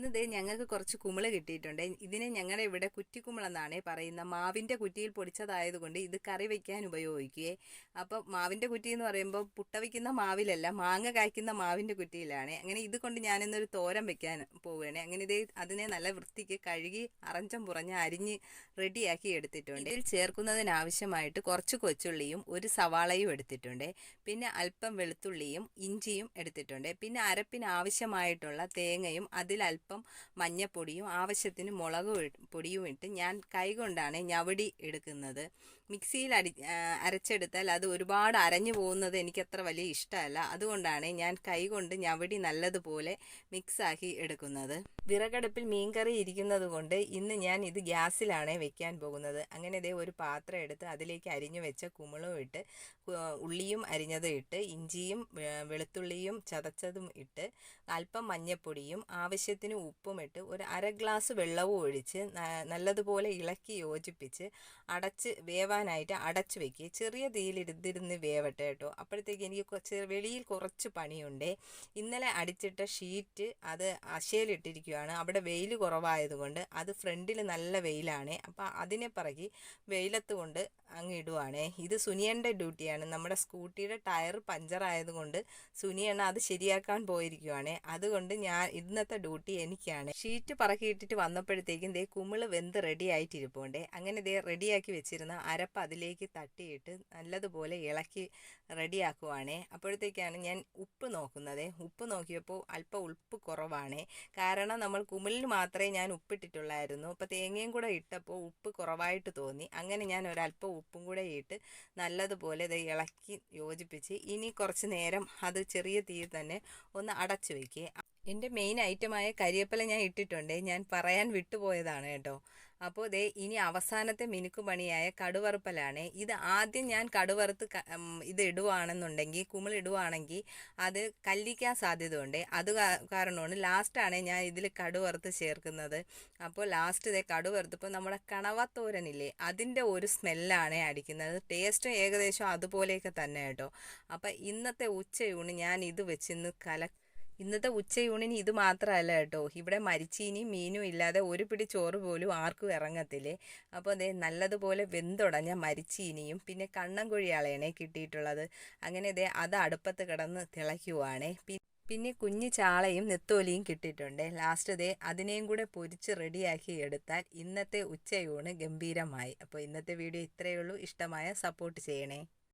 ഇന്ന് ദേ ഞങ്ങൾക്ക് കുറച്ച് കുമിള് കിട്ടിയിട്ടുണ്ട്. ഇതിനെ ഞങ്ങളുടെ ഇവിടെ കുറ്റിക്കുമിളെന്നാണ് പറയുന്നത്. മാവിൻ്റെ കുറ്റിയിൽ പൊടിച്ചതായതുകൊണ്ട് ഇത് കറി വയ്ക്കാൻ ഉപയോഗിക്കുകയെ. അപ്പോൾ മാവിൻ്റെ കുറ്റി എന്ന് പറയുമ്പോൾ പുട്ട വയ്ക്കുന്ന മാവിലല്ല, മാങ്ങ കായ്ക്കുന്ന മാവിൻ്റെ കുറ്റിയിലാണ്. അങ്ങനെ ഇത് കൊണ്ട് ഞാനിന്നൊരു തോരൻ വെക്കാൻ പോവുകയാണ്. അങ്ങനെ ഇതേ അതിനെ നല്ല വൃത്തിക്ക് കഴുകി അറഞ്ചം പുറഞ്ഞ് അരിഞ്ഞ് റെഡിയാക്കി എടുത്തിട്ടുണ്ട്. ഇതിൽ ചേർക്കുന്നതിനാവശ്യമായിട്ട് കുറച്ച് കൊച്ചുള്ളിയും ഒരു സവാളയും എടുത്തിട്ടുണ്ട്. പിന്നെ അല്പം വെളുത്തുള്ളിയും ഇഞ്ചിയും എടുത്തിട്ടുണ്ട്. പിന്നെ അരപ്പിന് ആവശ്യമായിട്ടുള്ള തേങ്ങയും അല്പം മഞ്ഞപ്പൊടിയും ആവശ്യത്തിന് മുളക് പൊടിയും ഇട്ട് ഞാൻ കൈകൊണ്ടാണ് ഞവടി എടുക്കുന്നത്. മിക്സിയിൽ അരച്ചെടുത്താൽ അത് ഒരുപാട് അരഞ്ഞു പോകുന്നത് എനിക്കത്ര വലിയ ഇഷ്ടമല്ല. അതുകൊണ്ടാണ് ഞാൻ കൈകൊണ്ട് ഞവടി നല്ലതുപോലെ മിക്സാക്കി എടുക്കുന്നത്. വിറകടുപ്പിൽ മീൻകറി ഇരിക്കുന്നത് കൊണ്ട് ഇന്ന് ഞാൻ ഇത് ഗ്യാസിലാണ് വെക്കാൻ പോകുന്നത്. അങ്ങനെ ഇതേ ഒരു പാത്രം എടുത്ത് അതിലേക്ക് അരിഞ്ഞു വെച്ച കുമിളും ഇട്ട് ഉള്ളിയും അരിഞ്ഞതും ഇട്ട് ഇഞ്ചിയും വെളുത്തുള്ളിയും ചതച്ചതും ഇട്ട് അല്പം മഞ്ഞപ്പൊടിയും ആവശ്യത്തിന് ഉപ്പും ഇട്ട് ഒരു അര ഗ്ലാസ് വെള്ളവും ഒഴിച്ച് നല്ലതുപോലെ ഇളക്കി യോജിപ്പിച്ച് അടച്ച് വേവാനായിട്ട് അടച്ചു വെക്കുക. ചെറിയ തീയിലിരുന്ന് വേവട്ടെ കേട്ടോ. അപ്പോഴത്തേക്ക് എനിക്ക് വെളിയിൽ കുറച്ച് പണിയുണ്ട്. ഇന്നലെ അടിച്ചിട്ട ഷീറ്റ് അത് അശയിലിട്ടിരിക്കുകയാണ്. അവിടെ വെയിൽ കുറവായതുകൊണ്ട് അത് ഫ്രണ്ടിൽ നല്ല വെയിലാണ്. അപ്പോൾ അതിനെ പറക്കി വെയിലത്ത് കൊണ്ട് അങ്ങ് ഇടുവാണേ. ഇത് സുനിയൻ്റെ ഡ്യൂട്ടിയാണ്. നമ്മുടെ സ്കൂട്ടിയുടെ ടയർ പഞ്ചറായതുകൊണ്ട് സുനിയണ്ണ അത് ശരിയാക്കാൻ പോയിരിക്കുവാണ്. അതുകൊണ്ട് ഇന്നത്തെ ഡ്യൂട്ടി എനിക്കാണ്. ഷീറ്റ് പറക്കിയിട്ടിട്ട് വന്നപ്പോഴത്തേക്കും ദേ കുമിള് വെന്ത് റെഡി ആയിട്ടിരിപ്പുണ്ട്. അങ്ങനെ ദേ റെഡിയാക്കി വെച്ചിരുന്ന അരപ്പ് അതിലേക്ക് തട്ടിയിട്ട് നല്ലതുപോലെ ഇളക്കി റെഡിയാക്കുവാണ്. അപ്പോഴത്തേക്കാണ് ഞാൻ ഉപ്പ് നോക്കുന്നത്. ഉപ്പ് നോക്കിയപ്പോൾ അല്പം ഉപ്പ് കുറവാണ്. കാരണം നമ്മൾ കുമിളിന് മാത്രമേ ഞാൻ ഉപ്പിട്ടിട്ടുള്ളായിരുന്നു. അപ്പോൾ തേങ്ങയും കൂടെ ഇട്ടപ്പോൾ ഉപ്പ് കുറവായിട്ട് തോന്നി. അങ്ങനെ ഞാൻ ഒരല്പം ഉപ്പും കൂടെ ഇട്ട് നല്ലതുപോലെ ഇത് ഇളക്കി യോജിപ്പിച്ച് ഇനി കുറച്ച് നേരം അത് ചെറിയ തീയിൽ തന്നെ ഒന്ന് അടച്ചു വയ്ക്കുക. എൻ്റെ മെയിൻ ഐറ്റമായ കരിവേപ്പില ഞാൻ ഇട്ടിട്ടുണ്ട്. ഞാൻ പറയാൻ വിട്ടുപോയതാണ് കേട്ടോ. അപ്പോൾ ദേ ഇനി അവസാനത്തെ മിനുക്കുപണിയായ കടുവറുപ്പലാണ്. ഇത് ആദ്യം ഞാൻ കടുവറുത്ത് ഇത് ഇടുവാണെന്നുണ്ടെങ്കിൽ കുമിളിടുവാണെങ്കിൽ അത് കല്ലിക്കാൻ സാധ്യതയുണ്ട്. അത് കാരണമാണ് ലാസ്റ്റാണ് ഞാൻ ഇതിൽ കടുവറുത്ത് ചേർക്കുന്നത്. അപ്പോൾ ലാസ്റ്റ് ദേ കടുവറുത്തപ്പോൾ നമ്മുടെ കണവത്തോരനില്ലേ അതിൻ്റെ ഒരു സ്മെല്ലാണ് അടിക്കുന്നത്. ടേസ്റ്റും ഏകദേശം അതുപോലെയൊക്കെ തന്നെ കേട്ടോ. അപ്പോൾ ഇന്നത്തെ ഉച്ചയൂണ് ഞാൻ ഇത് വെച്ചിന്ന് ഇന്നത്തെ ഉച്ചയൂണിന് ഇത് മാത്രമല്ല കേട്ടോ. ഇവിടെ മരിച്ചീനിയും മീനും ഇല്ലാതെ ഒരു പിടി ചോറ് പോലും ആർക്കും ഇറങ്ങത്തില്ലേ. അപ്പോൾ അതേ നല്ലതുപോലെ വെന്തുടഞ്ഞ മരിച്ചീനിയും പിന്നെ കണ്ണൻകുഴിയാളേനെ കിട്ടിയിട്ടുള്ളത്. അങ്ങനെ ഇതേ അത് അടുപ്പത്ത് കിടന്ന് തിളയ്ക്കുവാണേ. പിന്നെ കുഞ്ഞു ചാളയും നെത്തോലിയും കിട്ടിയിട്ടുണ്ട്. ലാസ്റ്റ് ദേ അതിനെയും കൂടെ പൊരിച്ച് റെഡിയാക്കി എടുത്താൽ ഇന്നത്തെ ഉച്ചയൂണ് ഗംഭീരമായി. അപ്പോൾ ഇന്നത്തെ വീഡിയോ ഇത്രയേ ഉള്ളൂ. ഇഷ്ടമായ സപ്പോർട്ട് ചെയ്യണേ.